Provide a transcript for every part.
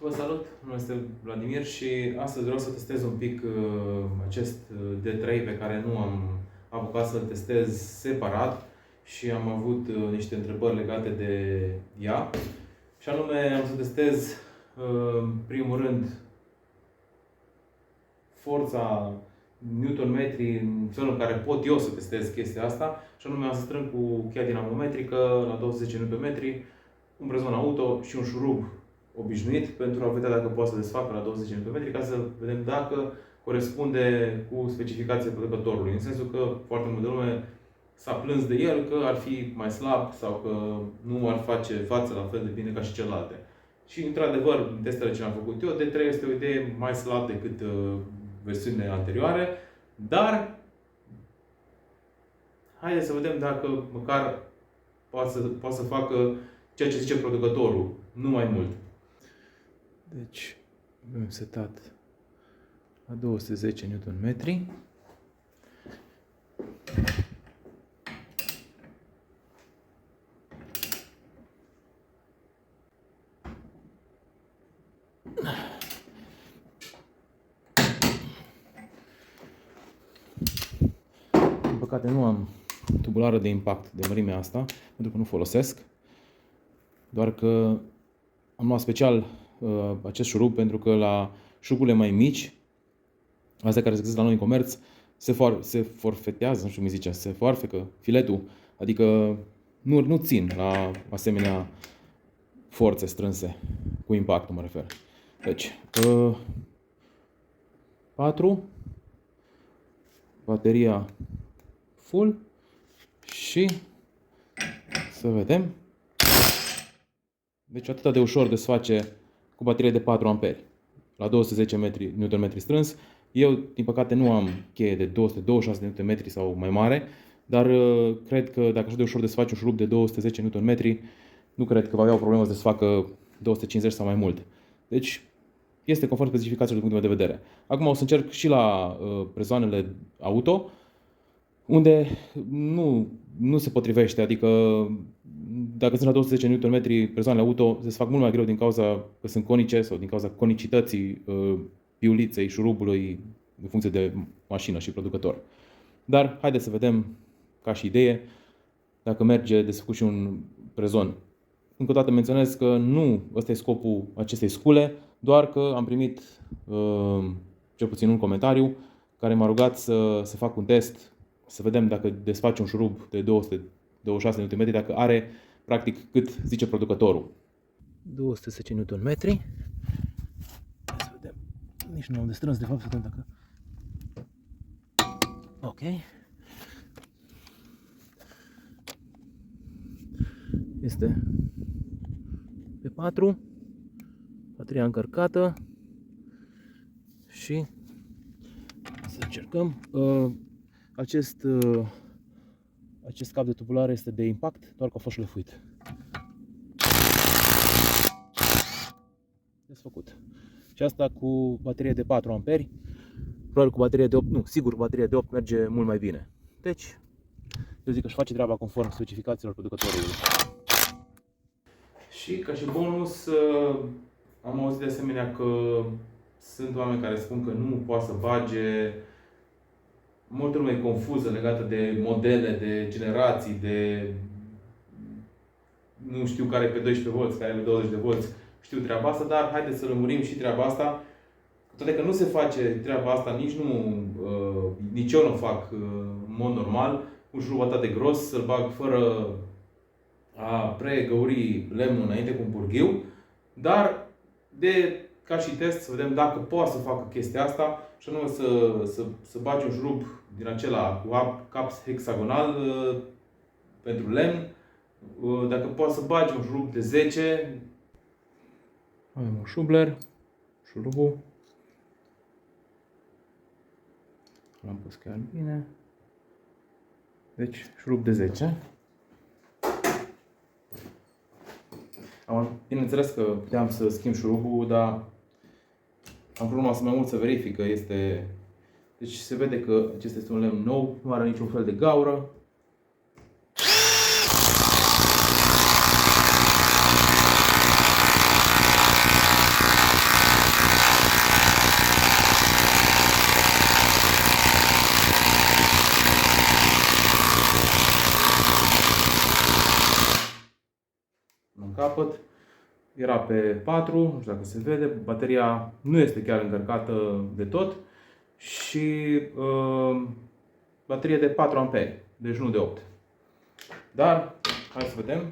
Vă salut, numele este Vladimir și astăzi vreau să testez un pic acest D3 pe care nu am apucat să-l testez separat și am avut niște întrebări legate de ea. Și anume am să testez în primul rând forța newton-metri în felul în care pot eu să testez chestia asta. Și anume am să strâng cu cheia dinamometrică la 210 Nm, un brezon auto și un șurub obișnuit pentru a vedea dacă poate să desfacă la 20 Nm, ca să vedem dacă corespunde cu specificația producătorului. În sensul că foarte multă lume s-a plâns de el că ar fi mai slab sau că nu ar face față la fel de bine ca și celelalte. Și într-adevăr, în testele ce le-am făcut eu, D3 este o idee mai slab decât versiunile anterioare, dar haideți să vedem dacă măcar poate să facă ceea ce zice producătorul, nu mai mult. Deci, avem setat la 210 Nm. Din păcate nu am tubulară de impact de mărimea asta, pentru că nu folosesc. Doar că am luat special acest șurub pentru că la șuruburile mai mici, astea care se găsesc la noi în comerț, se forfetează, nu știu cum îi zice, se foarfecă filetul, adică nu țin la asemenea forțe strânse, cu impactul mă refer. Deci, 4, bateria full și să vedem. Deci atât de ușor desface cu baterie de 4 A la 210 Nm strâns. Eu, din păcate, nu am cheie de 226 Nm sau mai mare, dar cred că dacă așa de ușor desface un șurub de 210 Nm, nu cred că va avea o problemă să desfacă 250 sau mai mult. Deci, este conform specificațiilor din punctul meu de vedere. Acum o să încerc și la brezoanele auto, unde nu se potrivește, adică dacă sunt la 210 Nm persoanele auto, se fac mult mai greu din cauza că sunt conice sau din cauza conicității piuliței, șurubului, în funcție de mașină și producător. Dar haideți să vedem, ca și idee, dacă merge desfăcut și un brezon. Încă o dată menționez că nu ăsta e scopul acestei scule, doar că am primit cel puțin un comentariu care m-a rugat să fac un test, să vedem dacă desface un șurub de 226 Nm, dacă are practic cât zice producătorul. 210 Nm. Să vedem. Nici nu am de strâns, de fapt, să vedem dacă... Ok. Este pe 4. Bateria încărcată. Și să încercăm. Acest cap de tubulare este de impact, doar că a fost șlefuit. Desfăcut. Și asta cu baterie de 4 A. Probabil cu baterie de 8, nu, sigur baterie de 8 merge mult mai bine. Deci, eu zic că își face treaba conform specificațiilor producătorului. Și ca și bonus, am auzit de asemenea că sunt oameni care spun că nu poate să bage. Multă lume e confuză legată de modele, de generații, de nu știu care e pe 12 V, care e pe 20 de V. Știu treaba asta, dar haideți să lămurim și treaba asta. Toate că nu se face treaba asta, nici eu nu o fac în mod normal, cu un șurub atât de gros, să-l bag fără a pregăuri lemnul înainte cu un purghiu, dar ca și test să vedem dacă poate să facă chestia asta și anume să bagi un șurub din acela cu cap hexagonal pentru lemn. Dacă poate să bagi un șurub de 10, avem un șubler, șurubul. L-am pus chiar bine. Deci, șurub de 10. Bineînțeles că puteam să schimb șurubul, dar am vrut mai mult să verific că este... Deci se vede că acesta este un lemn nou, nu are niciun fel de gaură. capăt. Era pe 4, nu știu dacă se vede, bateria nu este chiar încărcată de tot și baterie de 4 amperi, deci nu de 8. Dar, hai să vedem.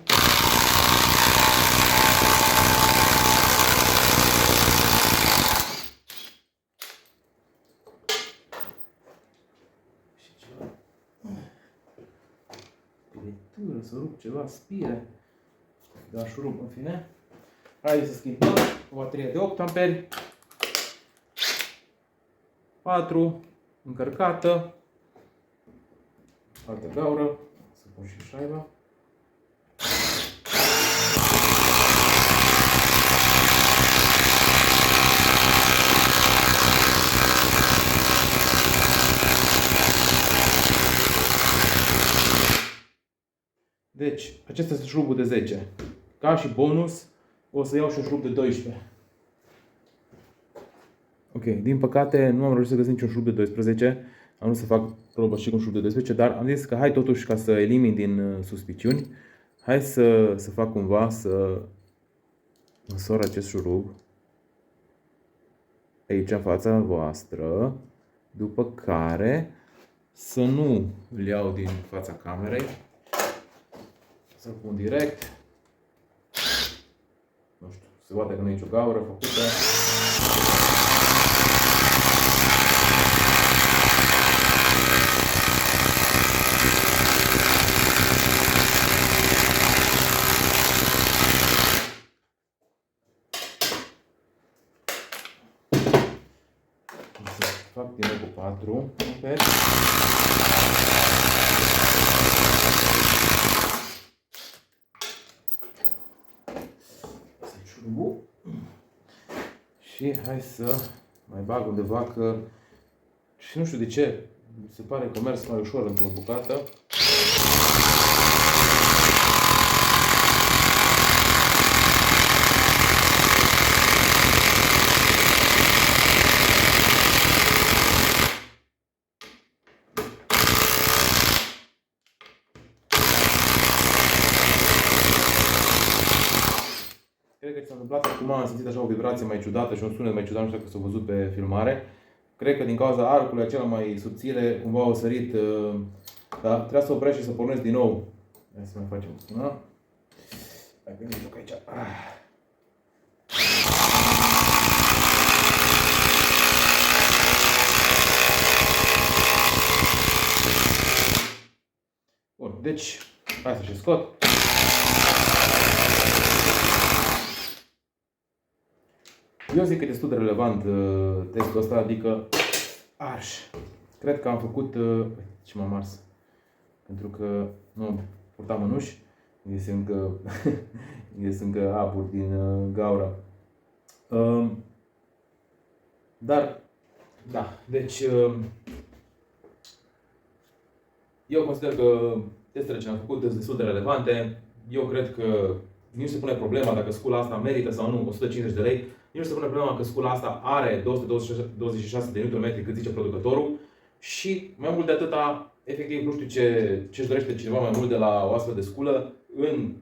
Și ceva. Pilitură, să rup ceva, spire. Da, șurub, în fine. Haideți să schimbăm o baterie de 8 amperi. 4, încărcată. Altă gaură. Să pun și șaiba. Deci, acesta este șurubul de 10. Ca și bonus, o să iau și un șurub de 12. Ok, din păcate nu am reușit să găsim niciun șurub de 12. Am vrut să fac probă și cu un șurub de 12, dar am zis că hai totuși ca să elimin din suspiciuni, hai să fac cumva să măsor acest șurub aici în fața voastră, după care să nu îl iau din fața camerei, să-l pun direct. Nu știu, se poate că nu e nicio gaură făcută. Fac din nou cu 4 amperi. Șurubul. Și hai să mai bag undeva că și nu știu de ce mi se pare că mers mai ușor într-o bucată. Cred că ți s-a întâmplat acum, am simțit așa o vibrație mai ciudată și un sunet mai ciudat, nu știu dacă s-a văzut pe filmare. Cred că din cauza arcului acela mai subțire, cumva au sărit, dar trebuie să oprești și să pornesc din nou. Hai să mai facem una. Hai pe mijloc aici. Bun, deci, hai să și scot. Eu zic că e destul de relevant testul ăsta, adică arș. Cred că am făcut ce m-am ars. Pentru că nu purtam mănuși, ies încă apuri din gaură. Dar, da, deci eu consider că testele ce am făcut sunt destul de relevante. Eu cred că nu se pune problema dacă scula asta merită sau nu 150 de lei. Nu se pune problema că scula asta are 226 de Nm cât zice producătorul. Și mai mult de atâta, efectiv nu știu ce își dorește cineva mai mult de la o astfel de sculă în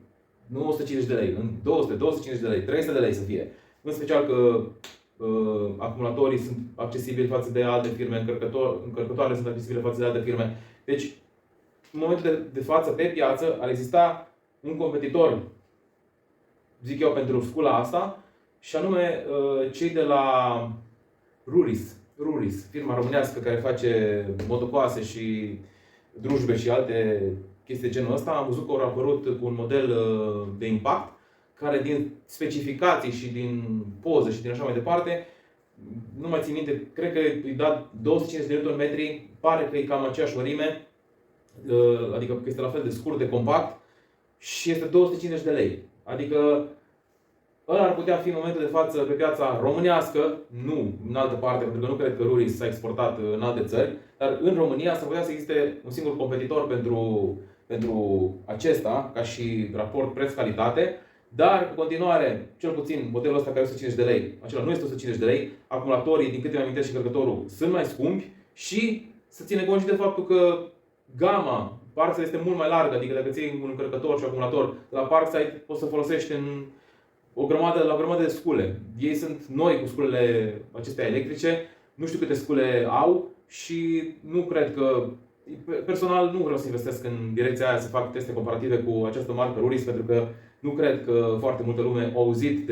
nu 150 de lei, în 200, 250 de lei, 300 de lei să fie. În special că acumulatorii sunt accesibili față de alte firme, încărcătoarele sunt accesibile față de alte firme. Deci, în momentul de față, pe piață, ar exista un competitor, zic eu, pentru scula asta, și anume cei de la Ruris, firma românească care face motocoase și drujbe și alte chestii de genul ăsta. Am văzut că au apărut cu un model de impact, care din specificații și din poze și din așa mai departe, nu mai țin minte, cred că îi dat 250 de Nm, pare că e cam aceeași mărime, adică că este la fel de scurt, de compact și este 250 de lei. Adică ăla ar putea fi în momentul de față pe piața românească, nu în altă parte, pentru că nu cred că Ruris s-a exportat în alte țări, dar în România s-ar putea să existe un singur competitor pentru acesta, ca și raport preț-calitate, dar în continuare, cel puțin modelul ăsta care este 150 de lei, acela nu este 150 de lei, acumulatorii, din câte mi amintesc și încărcătorul, sunt mai scumpi și să ține cont și de faptul că gama Parkside este mult mai largă, adică dacă ții un încărcător și acumulator la Parkside, poți să folosești în la o grămadă de scule. Ei sunt noi cu sculele acestea electrice, nu știu câte scule au și nu cred că, personal nu vreau să investesc în direcția aia să fac teste comparative cu această marcă Ruris, pentru că nu cred că foarte multă lume a auzit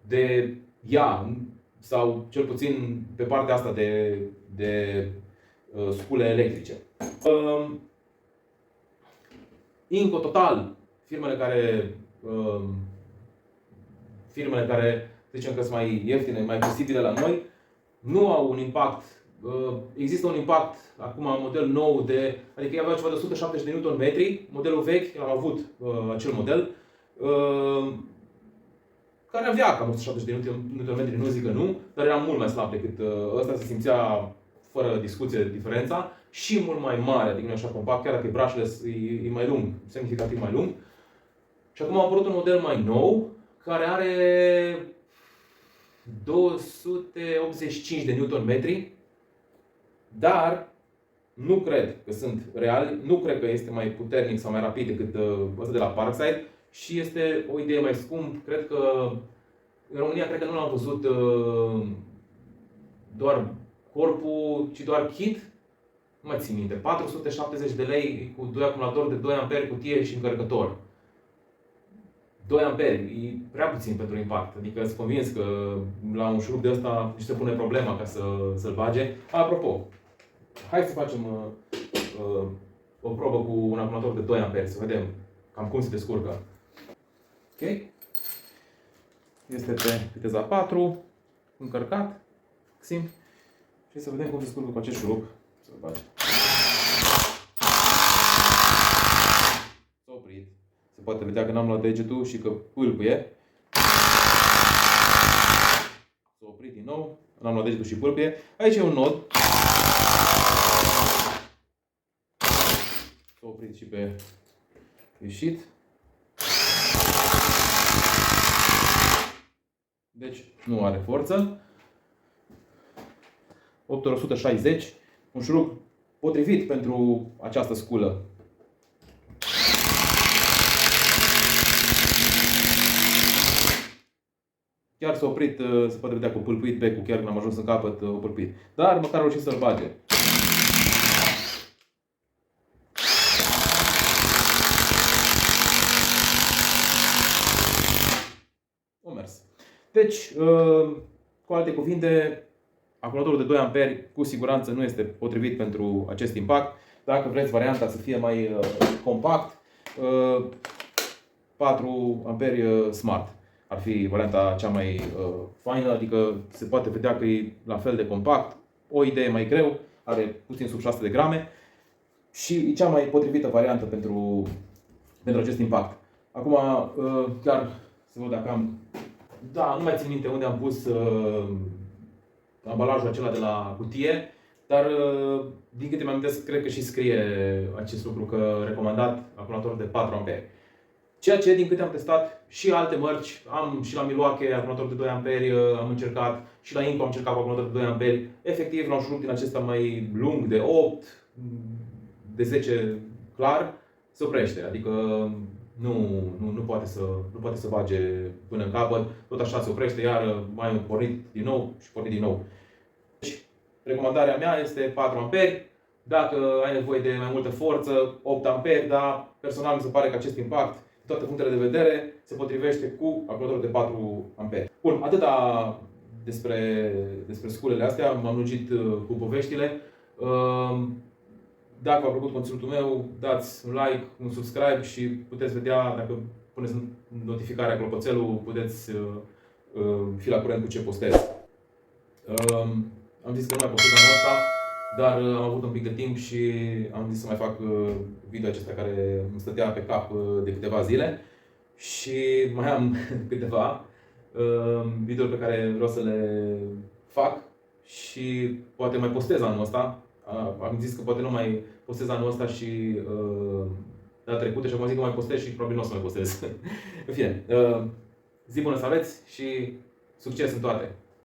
de ea, sau cel puțin pe partea asta de scule electrice. Inco Total, firmele care zicem că sunt mai ieftine, mai posibile la noi, nu au un impact. Există un impact acum în model nou adică avea ceva de 170 de Nm, modelul vechi, am avut acel model, care avea cam 170 de Nm, nu zic că nu, dar era mult mai slab decât ăsta, se simțea fără discuție diferența, și mult mai mare, adică nu e așa compact, chiar dacă e brushless, e mai lung, semnificativ mai lung. Și acum a apărut un model mai nou, care are 285 de Nm, dar nu cred că sunt reali, nu cred că este mai puternic sau mai rapid decât ăsta de la Parkside și este o idee mai scump. Cred că în România cred că nu l-am văzut doar corpul, ci doar kit. Nu mai țin minte, 470 de lei cu 2 acumulatori de 2 A, cutie și încărcător. 2 A e prea puțin pentru impact. Adică sunt convins că la un șurub de ăsta nici se pune problema ca să-l bage. Apropo, hai să facem o probă cu un acumulator de 2 A, să vedem cam cum se descurcă. Ok? Este pe viteza 4, încărcat, simplu. Și să vedem cum se descurcă cu acest șurub. Să-l bage. S-a oprit. Se poate vedea că n-am luat degetul și că pâlpâie. S-a oprit din nou. N-am luat degetul și pâlpâie. Aici e un nod. S-a oprit și pe ieșit. Deci nu are forță. 8160. Un șurub potrivit pentru această sculă. Chiar s-a oprit, se poate vedea că a pâlpâit becul, chiar când am ajuns în capăt, a pâlpâit. Dar măcar a reușit să-l bage. O mers. Deci, cu alte cuvinte, acumulatorul de 2 A cu siguranță nu este potrivit pentru acest impact. Dacă vreți varianta să fie mai compact, 4 A Smart ar fi varianta cea mai faină, adică se poate vedea că e la fel de compact, o idee mai greu, are puțin sub 600 de grame și e cea mai potrivită variantă pentru acest impact. Acum, chiar să văd dacă am... Da, nu mai țin minte unde am pus ambalajul acela de la cutie, dar din câte mi-am amintesc, cred că și scrie acest lucru, că recomandat acumulator de 4 A. Ceea ce, din câte am testat, și alte mărci, am și la Milwaukee acumulator de 2 A, am încercat, și la Inco am încercat cu acumulator de 2 A. Efectiv, la un șurub din acesta mai lung, de 8, de 10 clar, se oprește. Adică nu poate să bage până în capăt, tot așa se oprește, iar mai pornit din nou și pornit din nou. Deci, recomandarea mea este 4 A. Dacă ai nevoie de mai multă forță, 8 A, dar personal mi se pare că acest impact, din toate punctele de vedere, se potrivește cu acumulatorul de 4 A. Bun, atâta despre sculele astea, m-am lungit cu poveștile. Dacă v-a plăcut conținutul meu, dați un like, un subscribe și puteți vedea, dacă puneți notificarea clopoțelul, puteți fi la curent cu ce postez. Am zis că nu mai postez anul ăsta, dar am avut un pic de timp și am zis să mai fac video acesta care îmi stătea pe cap de câteva zile. Și mai am câteva videouri pe care vreau să le fac și poate mai postez anul ăsta. Am zis că poate nu mai postez anul ăsta și data trecută și acum zic că mai postez și probabil nu o să mai postez. În fine, zi bună să aveți și succes în toate!